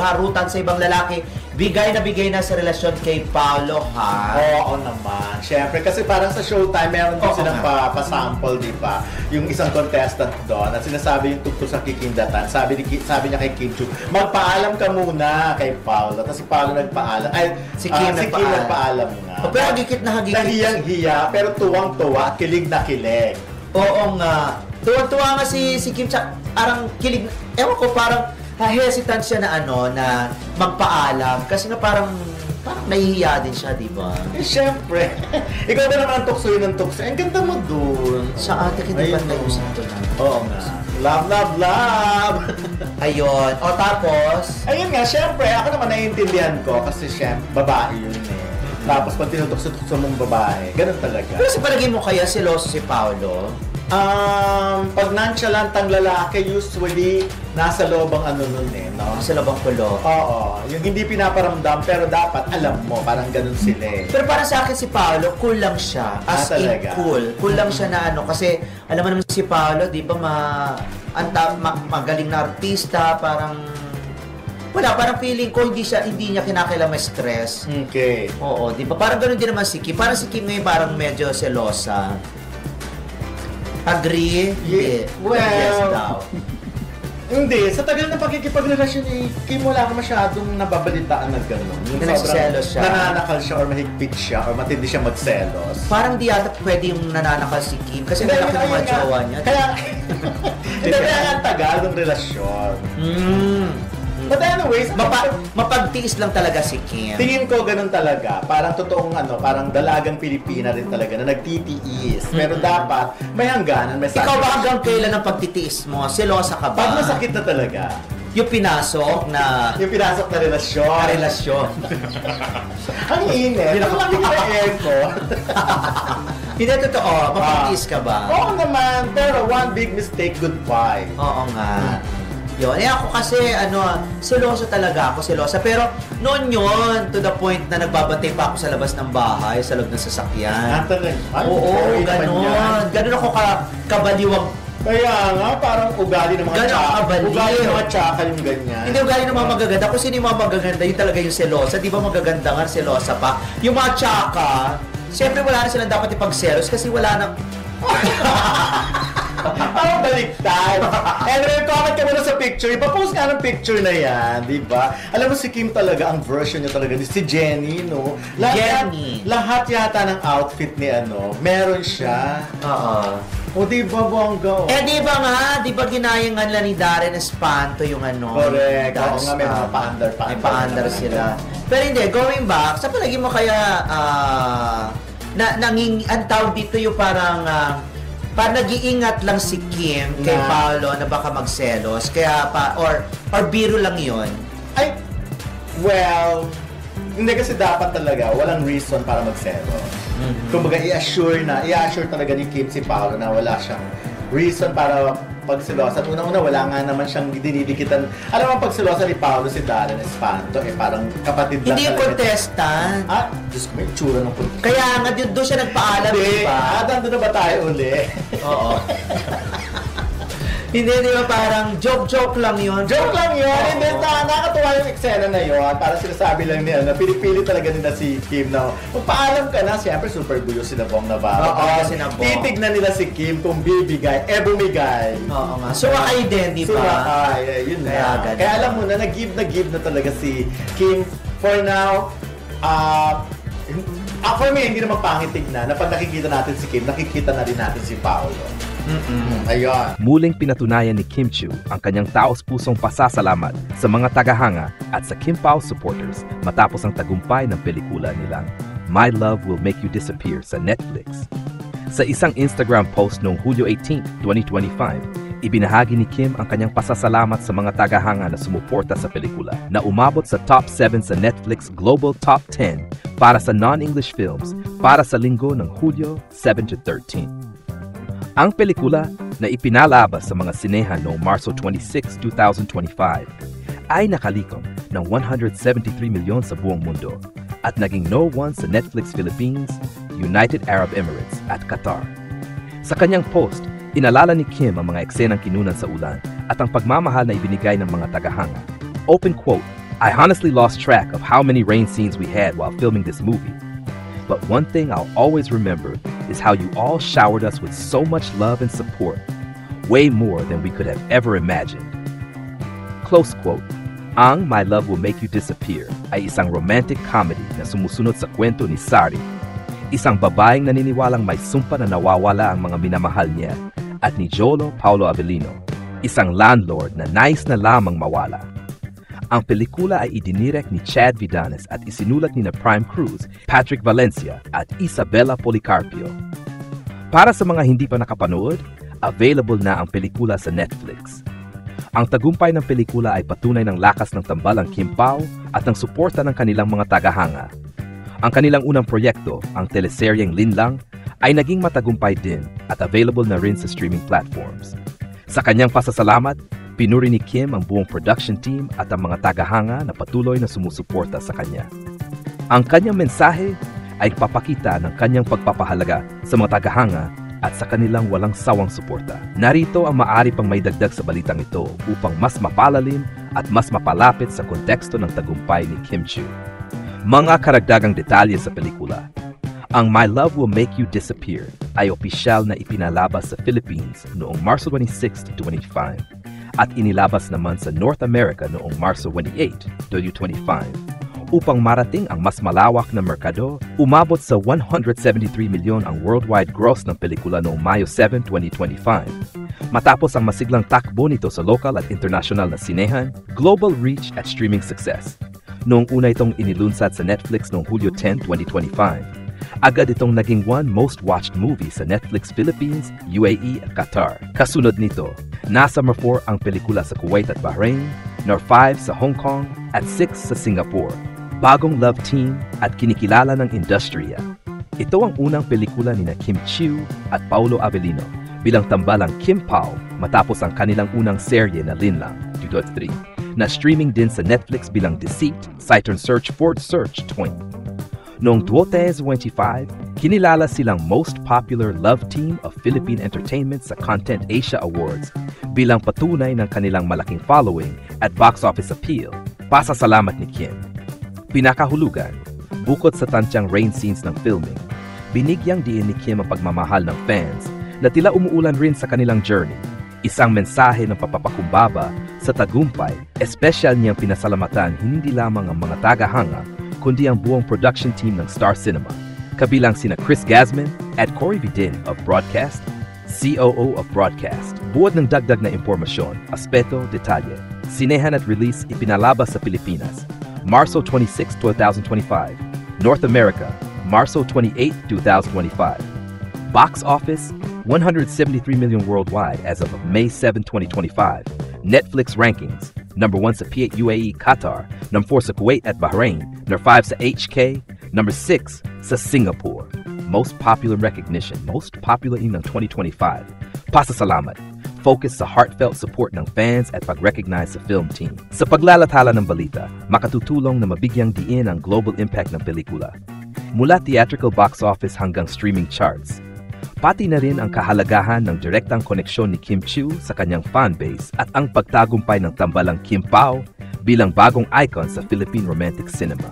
Harutan sa ibang lalaki, bigay na sa relasyon kay Paolo, ha? Oo naman. Siyempre, kasi parang sa Showtime, meron din silang pa-sample, di ba? Yung isang contestant doon, at sinasabi yung tugtog sa kikindatan, sabi niya kay Kim Chiu, magpaalam ka muna kay Paolo. Tapos si Paolo nagpaalam. Ay, si Kim nagpaalam nga. Pero hagikit na hagikit. Nahiyang-hiya, pero tuwang-tuwa, kilig na kilig. Oo nga. Tuwang-tuwa nga si Kim Chiu. Parang kilig, ewan ko, parang hesitant siya na na magpaalam kasi nga parang nahihiya din siya, di ba? Eh, syempre. Ikaw na naman ang tuksoy ng tukso. Ang ganda mo dun. Sa ate, hindi ba nayusin ito na? Oo nga. Love, love, love! Ayun. O tapos? Ayun nga, syempre. Ako naman naiintindihan ko kasi syempre, babae yun eh. Tapos pag tinutukso-tukso mong babae, ganun talaga. Pero sa palagay mo kaya seloso si Paolo? Pag nonchalant ang lalaki, usually nasa loob ang nun eh, no? Nasa loob ang kulo. Oo. Yung hindi pinaparamdam, pero dapat alam mo, parang ganun sila eh. Pero para sa akin si Paolo, cool lang siya. As in cool. Cool lang siya na kasi alam mo naman si Paolo, di ba magaling na artista, parang parang feeling ko hindi niya kinakailangan stress. Okay. Oo, di ba? Parang ganoon din naman si Kim. Parang si Kim ngayon parang medyo selosa. Agree? Yeah. Well, yes daw. Hindi. Sa tagal na pakikipagrelasyon ni Kim, wala ka masyadong nababalitaan na gano'n. Yung nagsiselos siya. Nananakal siya or mahigpit siya or matindi siya magselos. Parang di yata pwede yung nananakal si Kim kasi malaki ng mga jowa niya. Kaya ang tagal ng relasyon. But anyways, mapagtiis lang talaga si Kim. Tingin ko ganun talaga. Parang totoong parang dalagang Pilipina rin talaga na nagtitiis. Pero dapat may hangganan, may sacrifice. Ikaw ba hanggang kailan ang pagtitiis mo? Selosa ka ba? Pag masakit na talaga. Yung pinasok na relasyon. Ang init. Ang laki na airco. Hindi totoo. Mapagtiis ka ba? Oo naman. Pero one big mistake, goodbye. Oo nga. Yun. Ako kasi, seloso talaga ako, Pero, noon yun, to the point na nagbabantay pa ako sa labas ng bahay, sa loob ng sasakyan. Oo, gano'n. Gano'n ako kabaliwag. Kaya nga, parang ugali ng mga tsaka. Ugali ng mga tsaka yung ganyan. Hindi ugali ng mga magaganda. Kung sino yung mga magaganda, yun talaga yung selosa. Di ba magaganda nga, selosa pa. Yung mga tsaka, siyempre wala na silang dapat ipagselos kasi wala na... Parang baliktad. Anyway, comment ka muna sa picture. Ipapost nga ng picture na yan, di ba? Alam mo si Kim talaga, ang version niya talaga, si Jenny, no? Lahat yata ng outfit ni meron siya. Oo. O di ba, bongga? Di ba nga? Di ba ginayangan lang ni Darren Espanto yung Correct. Oo nga, may mga pa-under. May pa-under sila. Pero hindi, going back, sa palagi mo kaya, ang tawag dito yung parang nag-iingat lang si Kim kay Paolo na baka magselos kaya or biro lang yon. Ay, well, hindi kasi dapat talaga walang reason para magselos. Kumbaga i-assure talaga ni Kim si Paolo na wala siyang reason para pagselosan. Unang-una, wala nga naman siyang dinidikitan. Alam mo, pagselosan ni Paolo si Darren Espanto, parang kapatid lang. Hindi yung contestant. Diyos ko, may tsura ng contestant. Kaya nga, doon siya nagpaalam, di ba? Nandun na ba tayo uli? Oo. Hindi, di ba parang joke lang yun? Joke lang yun! Hindi, nakakatuwa yung eksena na yun. Parang sinasabi lang niya, pinipili talaga nila si Kim na magpaalam ka na, siyempre super gulo si Nabong Navarro. Oo, si Nabong. Titignan nila si Kim kung bibigay, bumigay. Oo nga. Sumakay din, di ba? Sumakay, yun na. Kaya alam mo na, nag-give na talaga si Kim. For now, for me, hindi naman pangit tignan na pag nakikita natin si Kim, nakikita na rin natin si Paolo. Ayun. Muling pinatunayan ni Kim Chiu ang kanyang taos-pusong pasasalamat sa mga tagahanga at sa Kim Pao supporters matapos ang tagumpay ng pelikula nilang My Love Will Make You Disappear sa Netflix. Sa isang Instagram post noong Hulyo 18, 2025, ibinahagi ni Kim ang kanyang pasasalamat sa mga tagahanga na sumuporta sa pelikula na umabot sa top 7 sa Netflix Global Top 10 para sa non-English films para sa linggo ng Hulyo 7 to 13. Ang pelikula na ipinalabas sa mga sinehan noong Marso 26, 2025 ay nakalikom ng 173 milyon sa buong mundo at naging #1 sa Netflix Philippines, United Arab Emirates at Qatar. Sa kanyang post, Inalala ni Kim ang mga eksenang kinunan sa ulan at ang pagmamahal na ibinigay ng mga tagahanga. Open quote, "I honestly lost track of how many rain scenes we had while filming this movie. But one thing I'll always remember is how you all showered us with so much love and support. Way more than we could have ever imagined." Close quote. Ang My Love Will Make You Disappear ay isang romantic comedy na sumusunod sa kwento ni Sari, isang babaeng naniniwalang may sumpa na nawawala ang mga minamahal niya, at ni Jolo Paulo Avellino, isang landlord na nais na lamang mawala. Ang pelikula ay idinirek ni Chad Vidanes at isinulat ni na Prime Cruz, Patrick Valencia at Isabella Policarpio. Para sa mga hindi pa nakapanood, available na ang pelikula sa Netflix. Ang tagumpay ng pelikula ay patunay ng lakas ng tambalang Kim Pao at ng suporta ng kanilang mga tagahanga. Ang kanilang unang proyekto, ang teleseryeng Linlang, ay naging matagumpay din at available na rin sa streaming platforms. Sa kanyang pasasalamat, pinuri ni Kim ang buong production team at ang mga tagahanga na patuloy na sumusuporta sa kanya. Ang kanyang mensahe ay papakita ng kanyang pagpapahalaga sa mga tagahanga at sa kanilang walang sawang suporta. Narito ang maaari pang may dagdag sa balitang ito upang mas mapalalim at mas mapalapit sa konteksto ng tagumpay ni Kim Chiu. Mga karagdagang detalye sa pelikula. Ang My Love Will Make You Disappear ay opisyal na ipinalabas sa Philippines noong Marso 26, 2025 at inilabas naman sa North America noong Marso 28, 2025. Upang marating ang mas malawak na merkado, umabot sa 173 milyon ang worldwide gross ng pelikula noong Mayo 7, 2025. Matapos ang masiglang takbo nito sa local at international na sinehan, global reach at streaming success. Noong una itong inilunsad sa Netflix noong Hulyo 10, 2025, agad itong naging one most watched movie sa Netflix Philippines, UAE at Qatar. Kasunod nito, nasa number 4 ang pelikula sa Kuwait at Bahrain, number 5 sa Hong Kong at 6 sa Singapore. Bagong love team at kinikilala ng industriya. Ito ang unang pelikula ni na Kim Chiu at Paulo Avellino bilang tambalang Kim Pao matapos ang kanilang unang serye na Linlang 2.3 na streaming din sa Netflix bilang Deceit, Saturn Search Ford Search Twin. Noong 2025, kinilala silang Most Popular Love Team of Philippine Entertainment sa Content Asia Awards bilang patunay ng kanilang malaking following at box office appeal. Pasasalamat ni Kim. Pinakahulugan, bukod sa tantyang rain scenes ng filming, binigyang diin ni Kim ang pagmamahal ng fans na tila umuulan rin sa kanilang journey. Isang mensahe ng papapakumbaba sa tagumpay, espesyal niyang pinasalamatan hindi lamang ang mga tagahanga, kundi ang buong production team ng Star Cinema, kabilang sina Chris Gasman at Cory Vidin of Broadcast, COO of Broadcast. Buod ng dagdag na impormasyon, aspeto, detalye, sinehan at release ipinalabas sa Pilipinas, Marso 26, 2025. North America, Marso 28, 2025. Box office, 173 million worldwide as of May 7, 2025. Netflix rankings, number 1 sa P8 UAE, Qatar, number 4 sa Kuwait at Bahrain, number 5 sa HK, number 6 sa Singapore. Most popular recognition, most popular ng 2025. Pasasalamat. Focus sa heartfelt support ng fans at pag-recognize sa film team. Sa paglalathala ng balita, makatutulong na mabigyang diin ang global impact ng pelikula. Mula theatrical box office hanggang streaming charts. Pati na rin ang kahalagahan ng direktang koneksyon ni Kim Chiu sa kanyang fanbase at ang pagtagumpay ng tambalang Kim Pao bilang bagong icon sa Philippine romantic cinema.